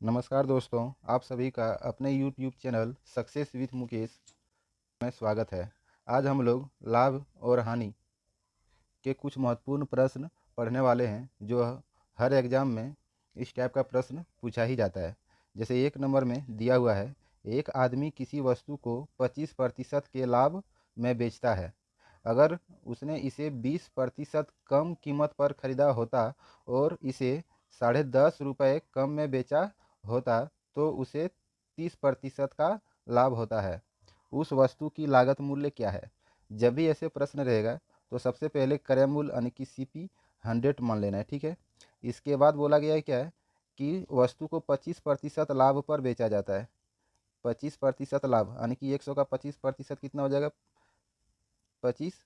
नमस्कार दोस्तों, आप सभी का अपने YouTube channel success with Mukesh में स्वागत है। आज हम लोग लाभ और हानि के कुछ महत्वपूर्ण प्रश्न पढ़ने वाले हैं जो हर एग्ज़ाम में इस टाइप का प्रश्न पूछा ही जाता है। जैसे 1 नंबर में दिया हुआ है, एक आदमी किसी वस्तु को 25% के लाभ में बेचता है। अगर उसने इसे 20% कम कीमत पर खरीदा होता और इसे 10.5 रुपये कम में बेचा होता तो उसे 30% का लाभ होता है। उस वस्तु की लागत मूल्य क्या है? जब भी ऐसे प्रश्न रहेगा तो सबसे पहले क्रय मूल्य यानी कि CP 100 मान लेना है, ठीक है। इसके बाद बोला गया है क्या है कि वस्तु को 25% लाभ पर बेचा जाता है। 25% लाभ यानी कि 100 का 25% कितना हो जाएगा? 25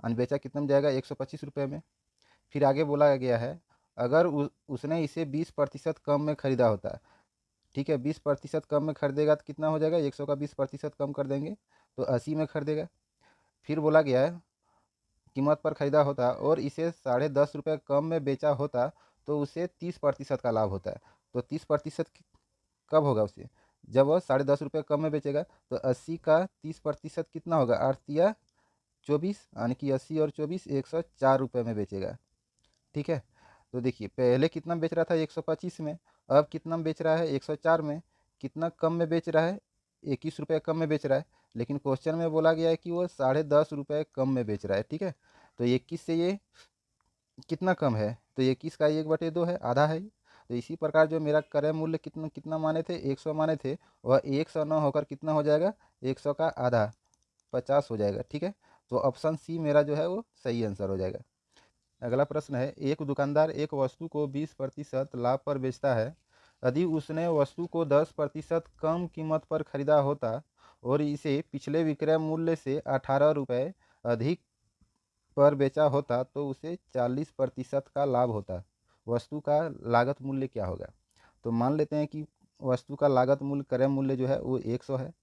यानी बेचा कितना में जाएगा? 125 रुपये में। फिर आगे बोला गया है, अगर उसने इसे 20% कम में खरीदा होता, ठीक है। 20% कम में खरीदेगा तो कितना हो जाएगा? 100 का 20% कम कर देंगे तो 80 में खरीदेगा। फिर बोला गया है, कीमत पर खरीदा होता और इसे 10.5 रुपये कम में बेचा होता तो उसे 30% का लाभ होता है। तो 30% कब होगा उसे? जब वह 10.5 रुपये कम में बेचेगा। तो 80 का 30% कितना होगा? 8 या 24 यानी कि 80 और 24 104 रुपये में बेचेगा, ठीक है। तो देखिए, पहले कितना में बेच रहा था? 125 में। अब कितना में बेच रहा है? 104 में। कितना कम में बेच रहा है? 21 रुपये कम में बेच रहा है। लेकिन क्वेश्चन में बोला गया है कि वो 10.5 रुपये कम में बेच रहा है, ठीक है। तो 21 से ये कितना कम है? तो 21 का 1/2 है, आधा है। तो इसी प्रकार जो मेरा क्रय मूल्य कितना कितना माने थे? 100 माने थे, वह 100 न होकर कितना हो जाएगा? 100 का आधा 50 हो जाएगा, ठीक है। तो ऑप्शन सी मेरा जो है वो सही आंसर हो जाएगा। अगला प्रश्न है, एक दुकानदार एक वस्तु को 20% लाभ पर बेचता है। यदि उसने वस्तु को 10% कम कीमत पर खरीदा होता और इसे पिछले विक्रय मूल्य से 18 रुपये अधिक पर बेचा होता तो उसे 40% का लाभ होता। वस्तु का लागत मूल्य क्या होगा? तो मान लेते हैं कि वस्तु का लागत मूल्य, क्रय मूल्य जो है वो 100 है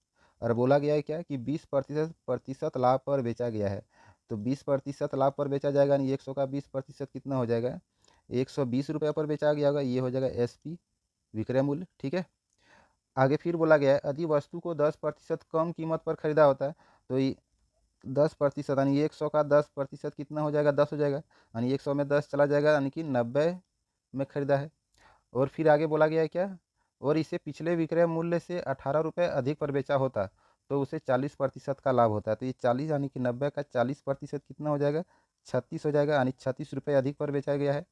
और बोला गया है क्या कि 20% लाभ पर बेचा गया है। तो 20% लाभ पर बेचा जाएगा, यानी 100 का 20% कितना हो जाएगा? 120 रुपये पर बेचा गया होगा, ये हो जाएगा SP विक्रय मूल्य, ठीक है। आगे फिर बोला गया है, यदि वस्तु को 10% कम कीमत पर खरीदा होता है तो 10% यानी 100 का 10% कितना हो जाएगा? 10 हो जाएगा, यानी 100 में 10 चला जाएगा, यानी कि 90 में खरीदा है। और फिर आगे बोला गया है क्या? और इसे पिछले विक्रय मूल्य से 18 रुपये अधिक पर बेचा होता तो उसे 40% का लाभ होता है। तो ये 40 यानी कि 90 का 40% कितना हो जाएगा? 36 हो जाएगा, यानी 36 रुपये अधिक पर बेचा गया है।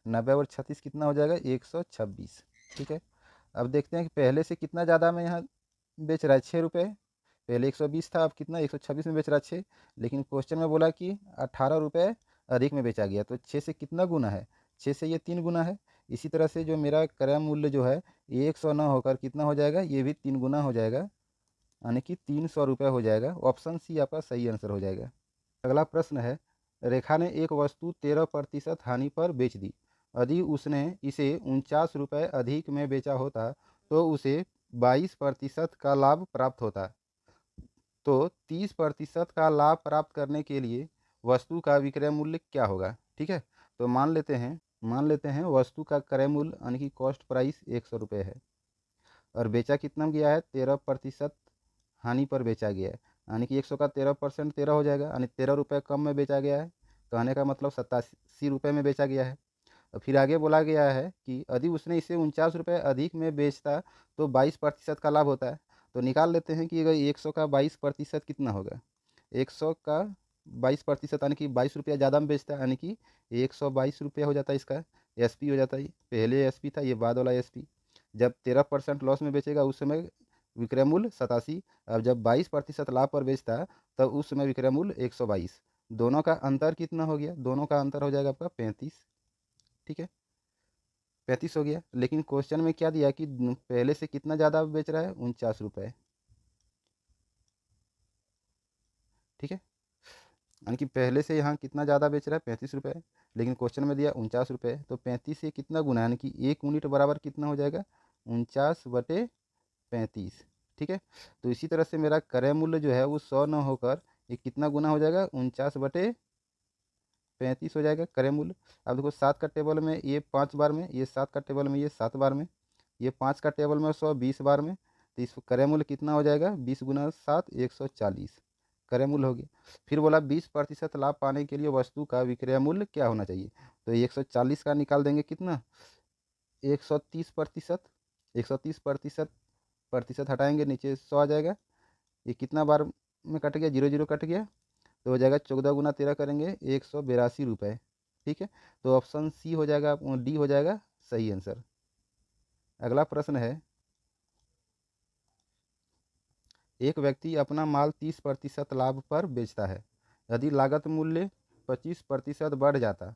90 और 36 कितना हो जाएगा? 126, ठीक है। अब देखते हैं कि पहले से कितना ज़्यादा में यहाँ बेच रहा है? 6 रुपये। पहले 120 था, अब कितना? 126 में बेच रहा है, 6। लेकिन क्वेश्चन में बोला कि 18 रुपये अधिक में बेचा गया, तो 6 से कितना गुना है? 6 से ये 3 गुना है। इसी तरह से जो मेरा क्रय मूल्य जो है 100 न होकर कितना हो जाएगा? ये भी 3 गुना हो जाएगा, यानी कि 300 रुपये हो जाएगा। ऑप्शन सी आपका सही आंसर हो जाएगा। अगला प्रश्न है, रेखा ने एक वस्तु 13% हानि पर बेच दी। यदि उसने इसे 49 रुपये अधिक में बेचा होता तो उसे 22% का लाभ प्राप्त होता। तो 30% का लाभ प्राप्त करने के लिए वस्तु का विक्रय मूल्य क्या होगा? ठीक है। तो मान लेते हैं वस्तु का क्रय मूल्य यानी कि कॉस्ट प्राइस 100 रुपये है और बेचा कितना गया है? 13% हानि पर बेचा गया है, यानी कि 100 का 13% 13 हो जाएगा, यानी 13 रुपये कम में बेचा गया है। कहने का मतलब 87 रुपये में बेचा गया है। और फिर आगे बोला गया है कि यदि उसने इसे 49 रुपये अधिक में बेचता तो 22% का लाभ होता है। तो निकाल लेते हैं कि अगर 100 का 22% कितना होगा? 100 का 22% यानी कि 22 रुपया ज़्यादा में बेचता है, यानी कि 122 रुपया हो जाता है। इसका SP हो जाता है, पहले SP था, ये बाद वाला SP। जब 13% लॉस में बेचेगा उस समय विक्रय मूल्य 87। अब जब 22% लाभ पर बेचता है तब उस समय विक्रय मूल्य 122। दोनों का अंतर कितना हो गया? दोनों का अंतर हो जाएगा आपका 35, ठीक है। 35 हो गया। लेकिन क्वेश्चन में क्या दिया कि पहले से कितना ज़्यादा बेच रहा है? 49 रुपये, ठीक है। यानी कि पहले से यहाँ कितना ज़्यादा बेच रहा है? 35 रुपये। लेकिन क्वेश्चन में दिया 49 रुपये, तो 35 से कितना गुना, यानी कि 1 यूनिट बराबर कितना हो जाएगा? 49/35, ठीक है। तो इसी तरह से मेरा क्रय मूल्य जो है वो 100 न होकर ये कितना गुना हो जाएगा? 49/35 हो जाएगा क्रय मूल्य। अब देखो 7 का टेबल में ये 5 बार में, ये 7 का टेबल में ये 7 बार में, ये 5 का टेबल में 100 20 बार में, तो इस क्रय मूल्य कितना हो जाएगा, 20 गुना 7 140 क्रय मूल्य हो गया। फिर बोला 20% लाभ पाने के लिए वस्तु का विक्रय मूल्य क्या होना चाहिए, तो 140 का निकाल देंगे कितना, 130%। 130% प्रतिशत हटाएंगे, नीचे 100 आ जाएगा। ये कितना बार में कट गया, 0 0 कट गया, तो हो जाएगा 14 गुना 13 करेंगे 182 रुपये। ठीक है, तो ऑप्शन सी हो जाएगा, डी हो जाएगा सही आंसर। अगला प्रश्न है, एक व्यक्ति अपना माल 30% लाभ पर बेचता है। यदि लागत मूल्य 25% बढ़ जाता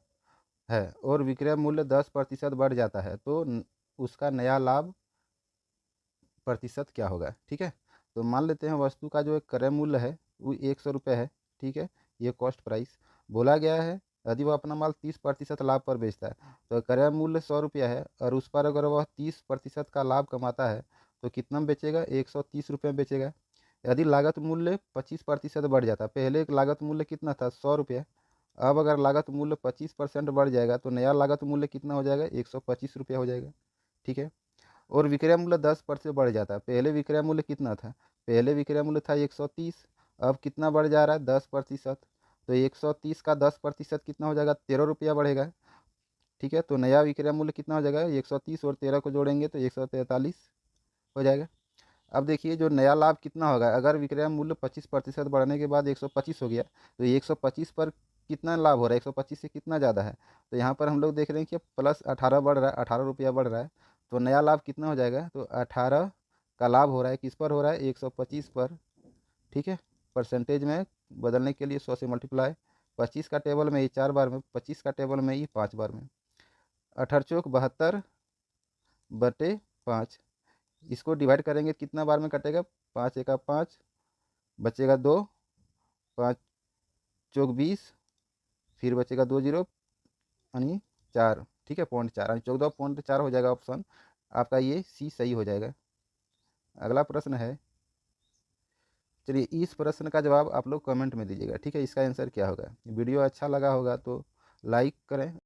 है और विक्रय मूल्य 10% बढ़ जाता है तो उसका नया लाभ प्रतिशत क्या होगा। ठीक है, तो मान लेते हैं वस्तु का जो एक क्रय मूल्य है वो 100 रुपये है। ठीक है, ये कॉस्ट प्राइस बोला गया है। यदि वह अपना माल 30% लाभ पर बेचता है तो क्रय मूल्य 100 रुपया है, और उस पर अगर वह 30% का लाभ कमाता है तो कितना में बेचेगा, 130 रुपये में बेचेगा। यदि लागत मूल्य 25% बढ़ जाता, पहले लागत मूल्य कितना था, 100 रुपया, अब अगर लागत मूल्य 25% बढ़ जाएगा तो नया लागत मूल्य कितना हो जाएगा, 125 रुपया हो जाएगा। ठीक है, और विक्रय मूल्य 10% बढ़ जाता है, पहले विक्रय मूल्य कितना था, पहले विक्रय मूल्य था 130, अब कितना बढ़ जा रहा है, 10%, तो 130 का 10% कितना हो जाएगा, 13 रुपया बढ़ेगा। ठीक है, तो नया विक्रय मूल्य कितना हो जाएगा, 130 और 13 को जोड़ेंगे तो 143 हो जाएगा। अब देखिए जो नया लाभ कितना होगा, अगर विक्रय मूल्य 25% बढ़ने के बाद 125 हो गया तो 125 पर कितना लाभ हो रहा है, 125 से कितना ज़्यादा है, तो यहाँ पर हम लोग देख रहे हैं कि प्लस 18 बढ़ रहा है, 18 रुपया बढ़ रहा है, तो नया लाभ कितना हो जाएगा, तो 18 का लाभ हो रहा है, किस पर हो रहा है, 125 पर। ठीक है, परसेंटेज में बदलने के लिए 100 से मल्टीप्लाई, 25 का टेबल में ये 4 बार में, 25 का टेबल में ये 5 बार में, 18 चौक 72 बटे 5, इसको डिवाइड करेंगे कितना बार में कटेगा, 5 एका 5, बचेगा 2, 5 चौक 20, फिर बचेगा 2 जीरो यानी 4। ठीक है, 0.4 यानी 14.4 हो जाएगा ऑप्शन आपका, ये सी सही हो जाएगा। अगला प्रश्न है, चलिए इस प्रश्न का जवाब आप लोग कमेंट में दीजिएगा। ठीक है, इसका आंसर क्या होगा। वीडियो अच्छा लगा होगा तो लाइक करें।